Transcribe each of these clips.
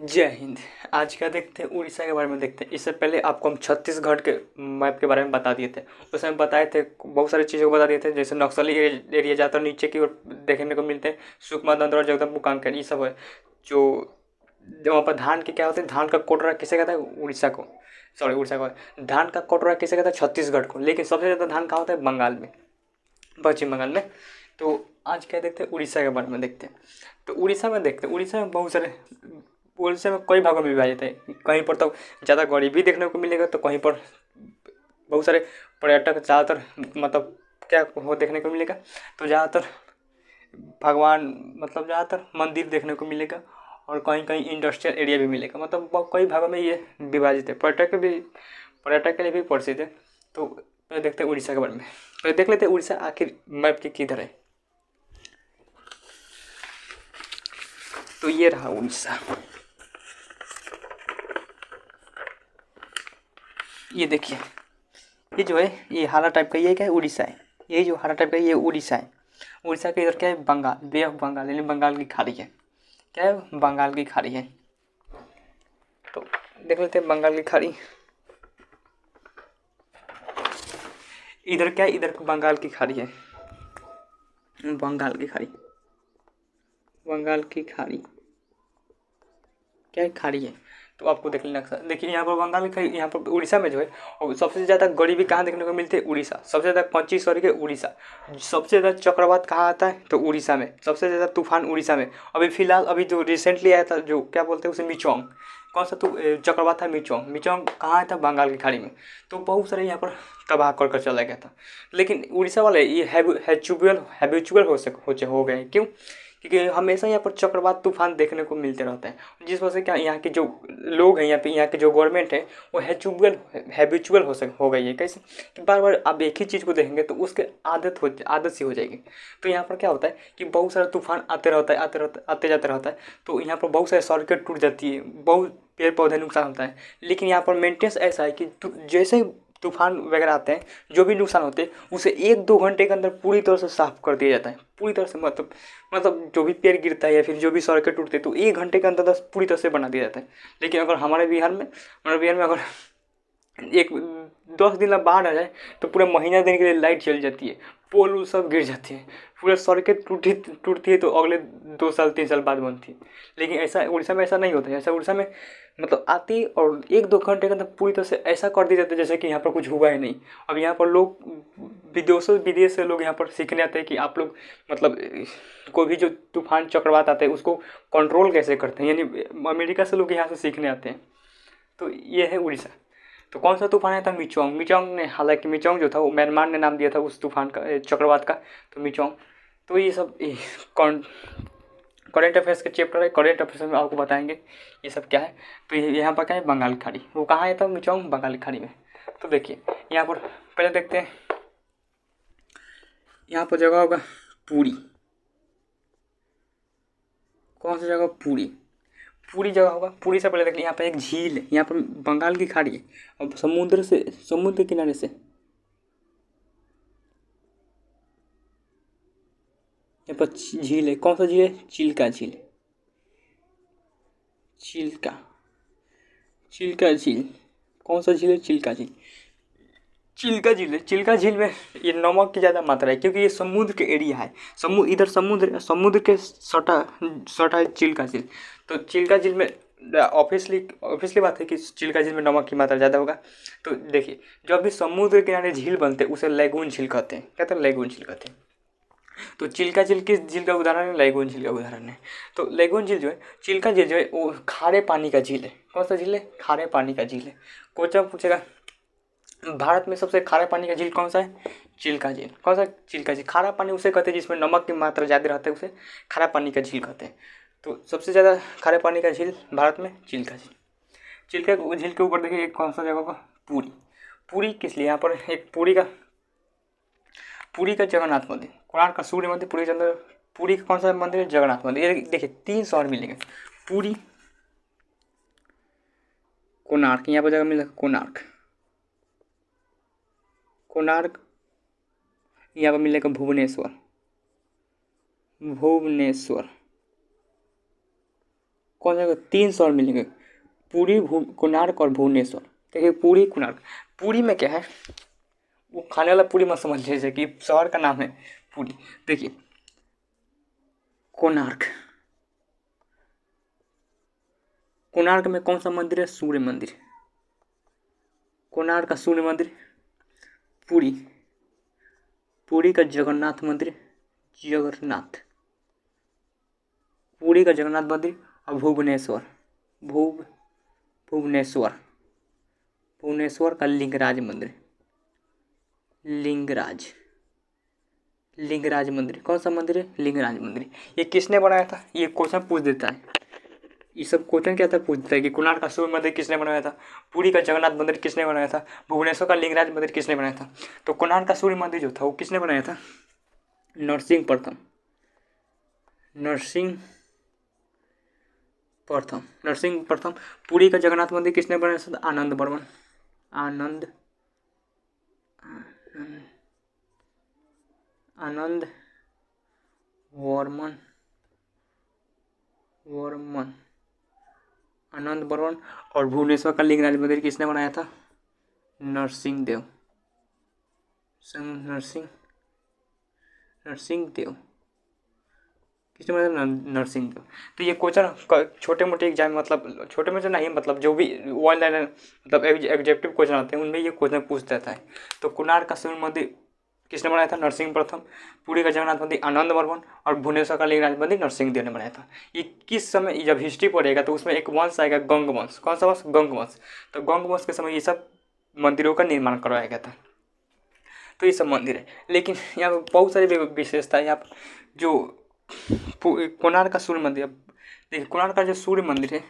जय हिंद। आज का देखते हैं उड़ीसा के बारे में देखते हैं। इससे पहले आपको हम छत्तीसगढ़ के मैप के बारे में बता दिए थे। उसमें बताए थे बहुत सारी चीज़ों को बता दिए थे, जैसे नक्सली एरिया ज़्यादातर नीचे की ओर देखने को मिलते हैं। सुकमा, दंतेवाड़ा, जगदलपुर, कांकेर, ये सब है। जो वहाँ पर धान के क्या होते हैं, धान का कोटरा किसे कहता है? उड़ीसा को। सॉरी, उड़ीसा को। धान का कोटरा किसे कहता है? छत्तीसगढ़ को। लेकिन सबसे ज़्यादा धान कहाँ होता है? बंगाल में, पश्चिम बंगाल में। तो आज क्या देखते हैं, उड़ीसा के बारे में देखते हैं। तो उड़ीसा में देखते हैं, उड़ीसा में बहुत सारे, उड़ीसा में कई भागों में विभाजित है। कहीं पर तो ज़्यादा गरीबी देखने को मिलेगा, तो कहीं पर बहुत सारे पर्यटक ज़्यादातर, मतलब क्या हो देखने को मिलेगा, तो ज़्यादातर भगवान, मतलब ज़्यादातर मंदिर देखने को मिलेगा। और कहीं कहीं इंडस्ट्रियल एरिया भी मिलेगा। मतलब कई भागों में ये विभाजित है। पर्यटक के लिए भी प्रसिद्ध है। तो पहले देखते हैं उड़ीसा के बारे में। पहले देख लेते हैं उड़ीसा आखिर मैप के किधर है। तो ये रहा उड़ीसा। ये देखिए, ये जो है, ये हरा टाइप का, ये क्या है? उड़ीसा है। ये जो हरा टाइप का, ये उड़ीसा है। उड़ीसा के इधर क्या है? बंगाल, बे ऑफ बंगाल, यानी बंगाल की खाड़ी है। क्या है? बंगाल की खाड़ी है। तो देख लेते हैं बंगाल की खाड़ी। इधर क्या है? इधर बंगाल की खाड़ी है। बंगाल की खाड़ी, बंगाल की खाड़ी क्या है? खाड़ी है। तो आपको देख लेना। देखिए यहाँ पर बंगाल की खाड़ी, यहाँ पर उड़ीसा में जो है, और सबसे ज़्यादा गरीबी कहाँ देखने को मिलती है? उड़ीसा। सबसे ज़्यादा 25 के उड़ीसा। सबसे ज़्यादा चक्रवात कहाँ आता है? तो उड़ीसा में। सबसे ज़्यादा तूफान उड़ीसा में। अभी फिलहाल, अभी जो रिसेंटली आया था, जो क्या बोलते हैं उसे, मिचोंग। कौन सा चक्रवात था? मिचोंग। मिचोंग कहाँ आया था? बंगाल की खाड़ी में। तो बहुत सारे यहाँ पर तबाह कर चला गया था। लेकिन उड़ीसा वाले ये हैबिचुअल हो गए। क्यों? क्योंकि हमेशा यहाँ पर चक्रवात तूफान देखने को मिलते रहते हैं, जिस वजह से क्या, यहाँ के जो लोग हैं, यहाँ के जो गवर्नमेंट है, वो हैबिचुअल हो गई है। कैसे कि बार बार आप एक ही चीज़ को देखेंगे तो उसके आदत सी हो जाएगी। तो यहाँ पर क्या होता है कि बहुत सारा तूफान आते रहता है, आते जाते रहता है। तो यहाँ पर बहुत सारी सड़कें टूट जाती है, बहुत पेड़ पौधे नुकसान होता है। लेकिन यहाँ पर मेंटेनेंस ऐसा है कि जैसे ही तूफान वगैरह आते हैं, जो भी नुकसान होते हैं उसे 1-2 घंटे के अंदर पूरी तरह से साफ कर दिया जाता है। पूरी तरह से, मतलब जो भी पेड़ गिरता है या फिर जो भी सड़कें टूटते हैं, तो 1 घंटे के अंदर पूरी तरह से बना दिया जाता है। लेकिन अगर हमारे बिहार में अगर एक 10 दिन बाढ़ आ जाए, तो पूरे महीना दिन के लिए लाइट चल जाती है, पोल वोल सब गिर जाते हैं, पूरे सड़कें टूटती है, तो अगले 2 साल 3 साल बाद बनती है। लेकिन ऐसा उड़ीसा में ऐसा नहीं होता है। ऐसा उड़ीसा में मतलब आती और 1-2 घंटे के अंदर पूरी तरह से ऐसा कर दिया जाता है जैसे कि यहाँ पर कुछ हुआ ही नहीं। अब यहाँ पर लोग विदेश से लोग यहाँ पर सीखने आते हैं कि आप लोग, मतलब कोई भी जो तूफान चक्रवात आते हैं उसको कंट्रोल कैसे करते हैं, यानी अमेरिका से लोग यहाँ से सीखने आते हैं। तो ये है उड़ीसा। तो कौन सा तूफान आया था? मिचोंग। मिचोंग ने, हालांकि मिचोंग जो था वो म्यांमार ने नाम दिया था उस तूफान का, चक्रवात का। तो मिचोंग। तो ये सब करेंट अफेयर्स के चैप्टर है। करेंट अफेयर्स में आपको बताएंगे ये सब क्या है। तो यहाँ पर क्या है? बंगाल की खाड़ी। वो कहाँ आया था? मिचोंग, बंगाल की खाड़ी में। तो देखिए यहाँ पर पहले देखते हैं, यहाँ पर जगह होगा पुरी। कौन सा जगह? पुरी। पूरी जगह होगा। पूरी से पहले देखिए, यहाँ पर एक झील है, यहाँ पर बंगाल की खाड़ी है, और समुद्र के किनारे से यहाँ पर झील है। कौन सा झील है? चिल्का झील। चिल्का चिल्का झील। कौन सा झील है? चिल्का झील। चिल्का झील है। चिल्का झील में ये नमक की ज़्यादा मात्रा है, क्योंकि ये समुद्र के एरिया है। इधर समुद्र के सटा सटा है चिल्का झील। तो चिल्का झील में ऑब्वियसली बात है कि चिल्का झील में नमक की मात्रा ज़्यादा होगा। तो देखिए, जब भी समुद्र के किनारे झील बनते हैं उसे लैगून झील कहते हैं। कहते हैं लैगून झील कहते हैं। तो चिल्का झील किस झील का उदाहरण है? लैगून झील का उदाहरण है। तो लैगून झील जो है, चिल्का झील जो है, वो खारे पानी का झील है। कौन सा झील है? खारे पानी का झील है। क्वेश्चन पूछेगा, भारत में सबसे खारा पानी का झील कौन सा है? चिल्का झील। कौन सा? चिल्का झील। खारा पानी उसे कहते हैं जिसमें नमक की मात्रा ज़्यादा रहता है, उसे खारा पानी का झील कहते हैं। तो सबसे ज़्यादा खारे पानी का झील भारत में चिल्का झील। चिल्का झील के ऊपर देखिए एक कौन सा जगह का? पुरी। पुरी किस लिए? यहाँ पर एक पुरी का जगन्नाथ मंदिर, कोणार्क का सूर्य मंदिर, पुरी का कौन सा मंदिर है? जगन्नाथ मंदिर। ये देखिए 3 शहर मिलेंगे, पुरी, कोणार्क। यहाँ पर जगह मिलेगा कोणार्क। कोणार्क। यहाँ पर मिलेगा भुवनेश्वर। भुवनेश्वर। कौन सा 3 शहर मिलेंगे, पुरी, कोणार्क और भुवनेश्वर। देखिए पुरी कोणार्क, पुरी में क्या है, वो खाने वाला पुरी मत समझ लीजिए कि शहर का नाम है पुरी। देखिए कोणार्क, कोणार्क में कौन सा मंदिर है, सूर्य मंदिर। कोणार्क का सूर्य मंदिर। पुरी, पुरी का जगन्नाथ मंदिर, जगन्नाथ, पुरी का जगन्नाथ मंदिर। और भुवनेश्वर, भुवनेश्वर, भुवनेश्वर का लिंगराज मंदिर, लिंगराज, लिंगराज मंदिर। कौन सा मंदिर है, लिंगराज मंदिर। ये किसने बनाया था, ये क्वेश्चन पूछ देता है, ये सब क्वेश्चन क्या था, पूछता है कि कोणार्क का सूर्य मंदिर किसने बनाया था, पुरी का जगन्नाथ मंदिर किसने बनाया था, भुवनेश्वर का लिंगराज मंदिर किसने बनाया था। तो कोणार्क का सूर्य मंदिर जो था वो किसने बनाया था, नरसिंह प्रथम, नरसिंह प्रथम, नरसिंह प्रथम। पुरी का जगन्नाथ मंदिर किसने बनाया था, आनंद वर्मन, आनंद, आनंद वर्मन, वर्मन, आनंद वर्मन। और भुवनेश्वर का लिंगराज मंदिर किसने बनाया था, नरसिंह देव, नरसिंह, नरसिंह देव, किसने बनाया, नरसिंह देव। तो ये क्वेश्चन छोटे मोटे एग्जाम मतलब छोटे मोटे नहीं, मतलब जो भी वन लाइन मतलब एग्जेक्टिव क्वेश्चन आते हैं उनमें ये क्वेश्चन पूछ देता है। तो कोणार्क का सूर्य मंदिर किसने बनाया था, नरसिंह प्रथम। पुरी का जगन्नाथ मंदिर आनंद वर्मन। और भुवनेश्वर का लिंगराज मंदिर नरसिंह देव ने बनाया था। ये किस समय, जब हिस्ट्री पढ़ेगा तो उसमें एक वंश आएगा गंग वंश। कौन सा वंश, गंग वंश। तो गंग वंश के समय ये सब मंदिरों का निर्माण करवाया गया था। तो ये सब मंदिर है, लेकिन यहाँ पर बहुत सारी विशेषता है। यहाँ पर जो कोणार्क का सूर्य मंदिर, देखिए कोणार्क का जो सूर्य मंदिर है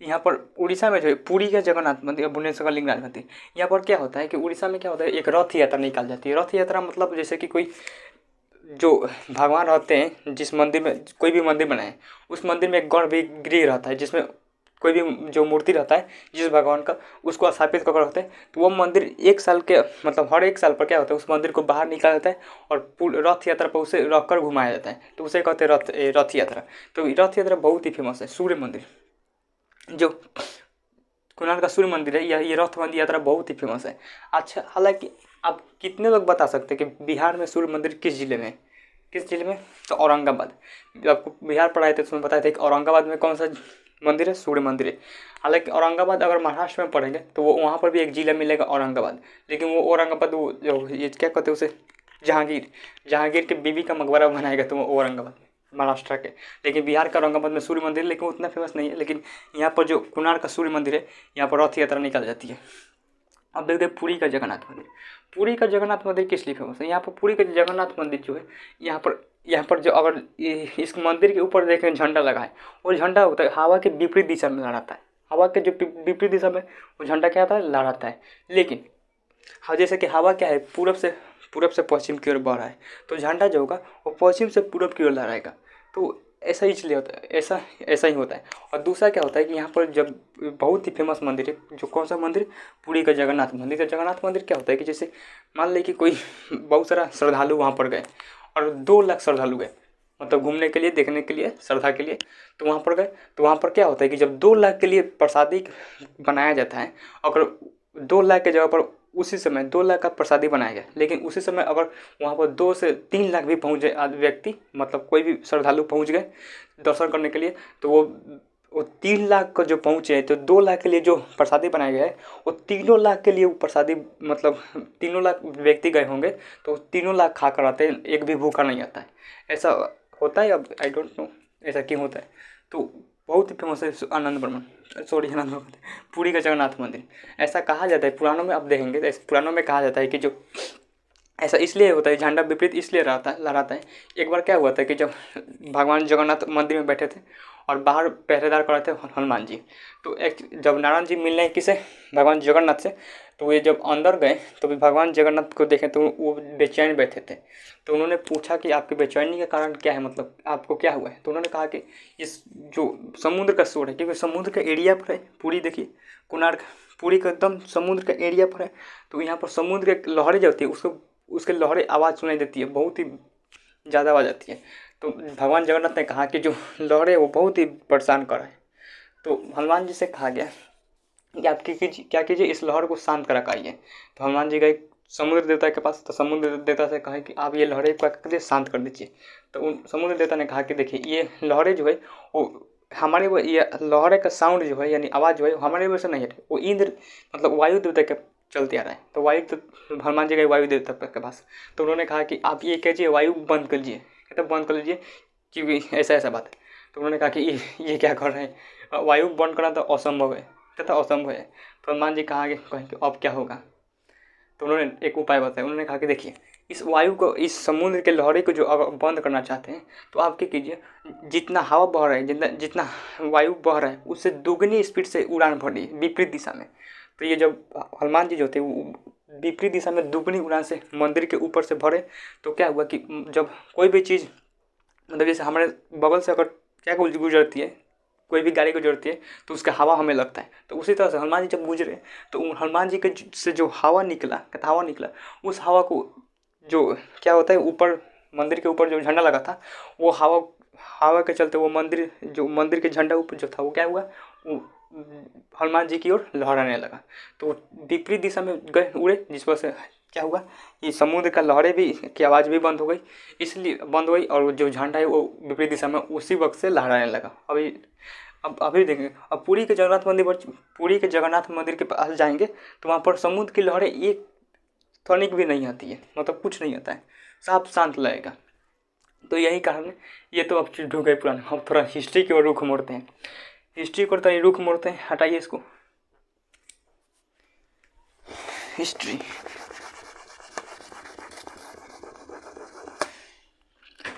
यहाँ पर उड़ीसा में जो है पुरी का जगन्नाथ मंदिर और भुवनेश्वर का लिंगराज मंदिर। यहाँ पर क्या होता है कि उड़ीसा में क्या होता है, एक रथ यात्रा निकाल जाती है। रथ यात्रा मतलब जैसे कि कोई जो भगवान रहते हैं, जिस मंदिर में कोई भी मंदिर बनाए उस मंदिर में एक गर्भगृह रहता है जिसमें कोई भी जो मूर्ति रहता है जिस भगवान का, उसको स्थापित कर रखते हैं। तो वो मंदिर 1 साल के मतलब हर 1 साल पर क्या होता है, उस मंदिर को बाहर निकाला जाता है और रथ यात्रा पर उसे रखकर घुमाया जाता है। तो उसे कहते हैं रथ यात्रा। तो रथ यात्रा बहुत ही फेमस है। सूर्य मंदिर, जो कोणार्क का सूर्य मंदिर है, ये रथ मंदिर यात्रा बहुत ही फेमस है। अच्छा, हालांकि आप कितने लोग बता सकते हैं कि बिहार में सूर्य मंदिर किस जिले में, किस जिले में, तो औरंगाबाद। जब आपको बिहार पढ़ाए थे तो उसमें बताए थे कि औरंगाबाद में कौन सा मंदिर है, सूर्य मंदिर है। हालांकि औरंगाबाद अगर महाराष्ट्र में पढ़ेंगे तो वो वहाँ पर भी एक जिला मिलेगा औरंगाबाद, लेकिन वो औरंगाबाद वो जो ये क्या कहते हैं उसे, जहांगीर के बीबी का मकबरा बनाएगा तो वो औरंगाबाद महाराष्ट्र के। लेकिन बिहार का औरंगाबाद में सूर्य मंदिर, लेकिन उतना फेमस नहीं है। लेकिन यहाँ पर जो कोणार्क का सूर्य मंदिर है, यहाँ पर रथ यात्रा निकाल जाती है। अब देखते हैं पुरी का जगन्नाथ मंदिर। पुरी का जगन्नाथ मंदिर किस लिए फेमस है, यहाँ पर पुरी का जगन्नाथ मंदिर जो है, यहाँ पर जो अगर इस मंदिर के ऊपर देखें झंडा लगा है, वो झंडा होता है हवा के विपरीत दिशा में लहराता है। हवा के जो विपरीत दिशा में वो झंडा क्या होता है, लहराता है। लेकिन हाँ, जैसे कि हवा क्या है, पूरब से पश्चिम की ओर बह रहा है, तो झंडा जो होगा वो पश्चिम से पूरब की ओर लहराएगा। तो ऐसा इसलिए होता है, ऐसा ही होता है। और दूसरा क्या होता है कि यहाँ पर जब बहुत ही फेमस मंदिर है, जो कौन सा मंदिर, पुरी का जगन्नाथ मंदिर। तो जगन्नाथ मंदिर क्या होता है कि जैसे मान लें कि कोई बहुत सारा श्रद्धालु वहाँ पर गए और 2 लाख श्रद्धालु गए, मतलब घूमने के लिए, देखने के लिए, श्रद्धा के लिए। तो वहाँ पर गए तो वहाँ पर क्या होता है कि जब 2 लाख के लिए प्रसादी बनाया जाता है, अगर 2 लाख के जगह पर उसी समय 2 लाख का प्रसादी बनाया गया, लेकिन उसी समय अगर वहाँ पर 2 से 3 लाख भी पहुँच जाए व्यक्ति, मतलब कोई भी श्रद्धालु पहुँच गए दर्शन करने के लिए, तो वो 3 लाख का जो पहुँचे, तो 2 लाख के लिए जो प्रसादी बनाया गया है वो 3 लाख के लिए वो प्रसादी, मतलब 3 लाख व्यक्ति गए होंगे तो 3 लाख खा कर आते हैं, एक भी भूखा नहीं आता है। ऐसा होता है। अब आई डोंट नो ऐसा क्यों होता है। तो बहुत ही फेमस है आनंद वर्मन, पुरी का जगन्नाथ मंदिर। ऐसा कहा जाता है पुराणों में, आप देखेंगे तो पुराणों में कहा जाता है कि जो ऐसा इसलिए होता है, झंडा विपरीत इसलिए लहराता है। एक बार क्या हुआ था कि जब भगवान जगन्नाथ मंदिर में बैठे थे और बाहर पहरेदार कर रहे थे हनुमान जी, तो जब नारायण जी मिलने किसे, भगवान जगन्नाथ से, तो ये जब अंदर गए तो भी भगवान जगन्नाथ को देखे तो वो बेचैन बैठे थे। तो उन्होंने पूछा कि आपकी बेचैनी का कारण क्या है, मतलब आपको क्या हुआ है। तो उन्होंने कहा कि इस जो समुद्र का शोर है, क्योंकि समुद्र का एरिया पर है पूरी, देखिए कोणार्क पूरी का एकदम समुद्र का एरिया पर है। तो यहाँ पर समुद्र की लहरें जो होती है उसके लहरें आवाज़ सुनाई देती है, बहुत ही ज़्यादा आवाज़ आती है। तो भगवान जगन्नाथ ने कहा कि जो लहरें वो बहुत ही परेशान कर रहे हैं। तो हनुमान जी से कहा गया कि आप क्या कीजिए, इस लहर को शांत करा के आइए। तो हनुमान जी गए समुद्र देवता के पास। तो समुद्र देवता से कहा कि आप ये लहरें क्या कर दीजिए, शांत कर दीजिए। तो उन समुद्र देवता ने कहा कि देखिए ये लहरें जो है वो हमारे वो ये लहरें का साउंड जो है यानी आवाज़ जो है हमारे वजह से नहीं है, वो इंद्र मतलब वायु देवता के चलते आ रहा है। तो हनुमान जी गए वायु देवता के पास। तो उन्होंने कहा कि आप ये कीजिए, वायु बंद कर लीजिए, कहते बंद कर लीजिए क्योंकि ऐसा ऐसा बात है। तो उन्होंने कहा कि ये क्या कर रहे हैं, वायु बंद करना तो असंभव है, कहता असंभव है। तो हनुमान जी कहा कि अब क्या होगा। तो उन्होंने एक उपाय बताया। उन्होंने कहा कि देखिए इस वायु को, इस समुद्र के लहरें को जो अगर बंद करना चाहते हैं तो आप क्या कीजिए, जितना हवा बह रहा है, जितना वायु बह रहा है उससे दुगनी स्पीड से उड़ान भरिए विपरीत दिशा में। तो ये जब हनुमान जी जो थे वो विपरीत दिशा में दुगनी उड़ान से मंदिर के ऊपर से भरे। तो क्या हुआ कि जब कोई भी चीज़ मतलब जैसे हमारे बगल से अगर क्या गुजरती है, कोई भी गाड़ी गुजरती है तो उसका हवा हमें लगता है। तो उसी तरह से हनुमान जी जब गुजरे तो हनुमान जी के से जो हवा निकला उस हवा को जो क्या होता है ऊपर मंदिर के ऊपर जो झंडा लगा था वो हवा के चलते वो मंदिर के झंडा ऊपर जो था वो क्या हुआ, वो हनुमान जी की ओर लहराने लगा। तो विपरीत दिशा में गए उड़े, जिस वजह से क्या हुआ, ये समुद्र का लहरें भी की आवाज़ भी बंद हो गई, इसलिए बंद हो गई और जो झंडा है वो विपरीत दिशा में उसी वक्त से लहराने लगा। अभी देखेंगे, अब पुरी के जगन्नाथ मंदिर के पास जाएंगे तो वहाँ पर समुद्र की लहरें एक तनिक भी नहीं आती है, मतलब कुछ नहीं आता है, साफ शांत लगेगा। तो यही कारण है। ये तो अब चीज़ हो गई पुरानी। अब थोड़ा हिस्ट्री की ओर रुख मोड़ते हैं, हटाइए इसको।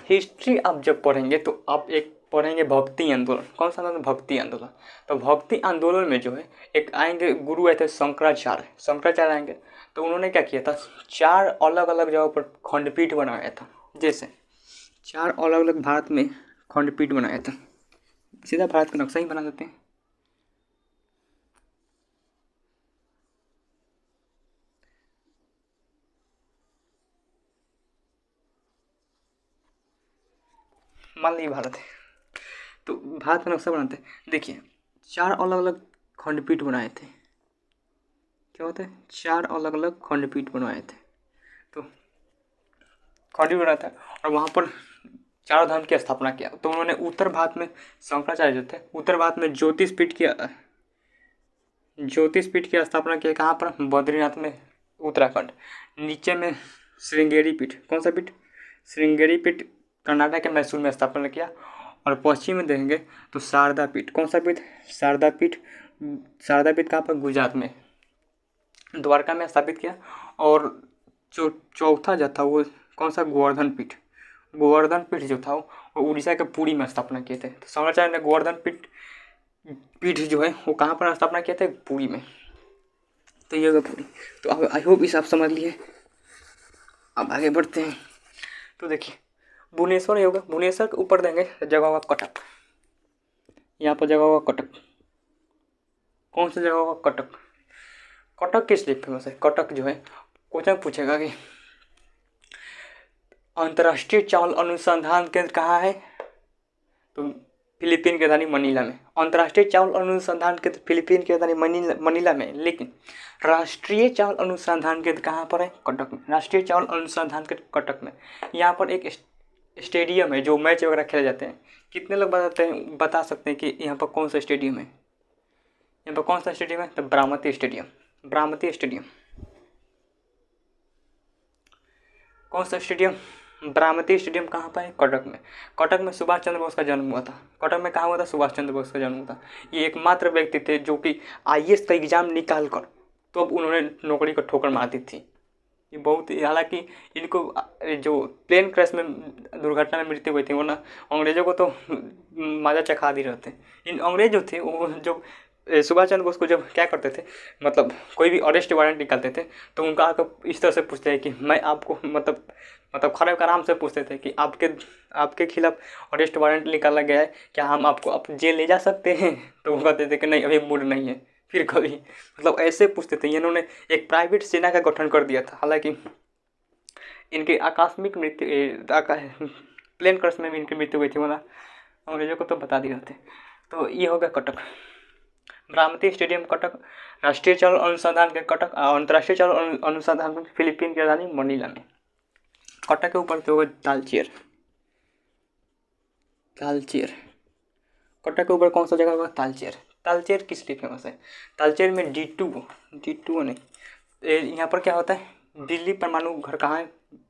हिस्ट्री आप जब पढ़ेंगे तो आप एक पढ़ेंगे भक्ति आंदोलन। कौन सा नाम है? भक्ति आंदोलन। तो भक्ति आंदोलन में जो है एक आएंगे गुरु आए थे शंकराचार्य आएंगे। तो उन्होंने क्या किया था, 4 अलग अलग जगहों पर खंडपीठ बनाया था। जैसे 4 अलग अलग भारत में खंडपीठ बनाया था। सीधा भारत का नक्शा ही बना देते हैं। मान लीजिए भारत है तो भारत का नक्शा बनाते हैं। देखिए 4 अलग अलग खंडपीठ बनाए थे। क्या होता है, 4 अलग अलग खंडपीठ बनवाए थे। तो खंडपीठ बनाया था और वहाँ पर 4 धाम की स्थापना किया। तो उन्होंने उत्तर भारत में शंकराचार्य जो थे, उत्तर भारत में ज्योतिष पीठ की स्थापना किया। कहाँ पर? बद्रीनाथ में, उत्तराखंड। नीचे में श्रृंगेरी पीठ। कौन सा पीठ? श्रृंगेरी पीठ कर्नाटक के मैसूर में स्थापना किया। और पश्चिम में देखेंगे तो शारदा पीठ। कौन सा पीठ? शारदा पीठ कहाँ पर? गुजरात में, द्वारका में स्थापित किया। और जो चौथा जो था वो कौन सा? गोवर्धन पीठ जो था वो उड़ीसा के पुरी में स्थापना किए थे। तो शंकराचार्य ने गोवर्धन पीठ जो है वो कहाँ पर स्थापना किए थे? पुरी में। तो ये पुरी। तो अब आई होप इसे आप समझ लिए। अब आगे बढ़ते हैं। तो देखिए भुवनेश्वर होगा, भुवनेश्वर के ऊपर देंगे जगह होगा कटक। यहाँ पर जगह होगा कटक। कौन सा जगह होगा? कटक किस लिए फेमस है? कटक जो है क्वेश्चन पूछेगा कि अंतर्राष्ट्रीय चावल अनुसंधान केंद्र कहाँ है? तो फिलीपीन की राजधानी मनीला में। अंतर्राष्ट्रीय चावल अनुसंधान केंद्र फिलीपीन की राजधानी मनीला में, लेकिन राष्ट्रीय चावल अनुसंधान केंद्र कहाँ पर है? कटक में। राष्ट्रीय चावल अनुसंधान केंद्र कटक में। यहाँ पर एक स्टेडियम है जो मैच वगैरह खेले जाते हैं। कितने लोग बता सकते हैं कि यहाँ पर कौन सा स्टेडियम है? यहाँ पर कौन सा स्टेडियम है? तो बारामती स्टेडियम। कौन सा स्टेडियम? बारामती स्टेडियम। कहाँ पर है? कटक में। कटक में सुभाष चंद्र बोस का जन्म हुआ था। कटक में कहाँ हुआ था? सुभाष चंद्र बोस का जन्म हुआ था। ये एकमात्र व्यक्ति थे जो कि IAS का एग्जाम निकाल कर तो अब उन्होंने नौकरी को ठोकर मार दी थी। ये बहुत, हालांकि इनको जो प्लेन क्रैश में दुर्घटना में मृत्यु हुई थी, वरना अंग्रेजों को तो माजा चखा दी रहते। इन अंग्रेज जो थे वो जो सुभाष चंद्र बोस को जब क्या करते थे, मतलब कोई भी अरेस्ट वारंट निकालते थे तो उनका आकर इस तरह से पूछते हैं कि मैं आपको मतलब खड़े होकर आराम से पूछते थे कि आपके खिलाफ अरेस्ट वारंट निकाला गया है, क्या हम आपको जेल ले जा सकते हैं? तो वो कहते थे कि नहीं, अभी मूड नहीं है, फिर कभी, मतलब ऐसे पूछते थे। इन्होंने एक प्राइवेट सेना का गठन कर दिया था। हालांकि इनकी आकस्मिक मृत्यु प्लेन क्रश में भी इनकी मृत्यु हुई थी, वरना अंग्रेजों को तो बता दिए होते। तो ये हो गया कटक। बारामती स्टेडियम कटक, राष्ट्रीय चावल अनुसंधान के कटक, अंतर्राष्ट्रीय चावल अनुसंधान में फिलीपीन की राजधानी मनीला में। कटक के ऊपर तो होगा तालचेर। तालचेर कटक के ऊपर कौन सा जगह होगा? तालचेर। तालचेर किस लिए फेमस है? तालचेर में D2 नहीं, यहाँ पर क्या होता है, बिजली परमाणु घर कहाँ है?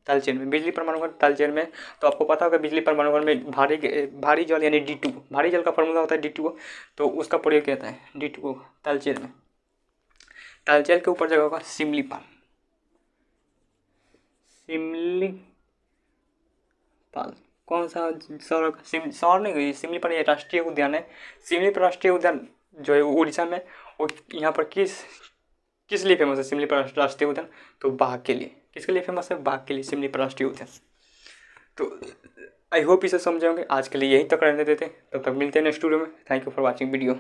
तालचेर में। बिजली परमाणु घर तालचेर में। तो आपको पता होगा बिजली परमाणु घर में भारी जल यानी D2, भारी जल का फॉर्मूला होता है D2O, तो उसका प्रयोग किया जाता है D2O तालचेर में। तालचेर के ऊपर जगह होगा सिमलीपाल। सिमलीपाल कौन सा शहर नहीं गई? सिमलीपाल ये राष्ट्रीय उद्यान है। सिमलीपाल राष्ट्रीय उद्यान जो है उड़ीसा में, वो यहाँ पर किस लिए फेमस है सिमलीपाल राष्ट्रीय उद्यान? तो बाघ के लिए। किसके लिए फेमस है? बाघ के लिए सिमलीपाल राष्ट्रीय उद्यान। तो आई होप इसे समझे होंगे। आज के लिए यहीं तक रहने देते, तब तक मिलते हैं नेक्स्ट वीडियो में। Thank you for watching video.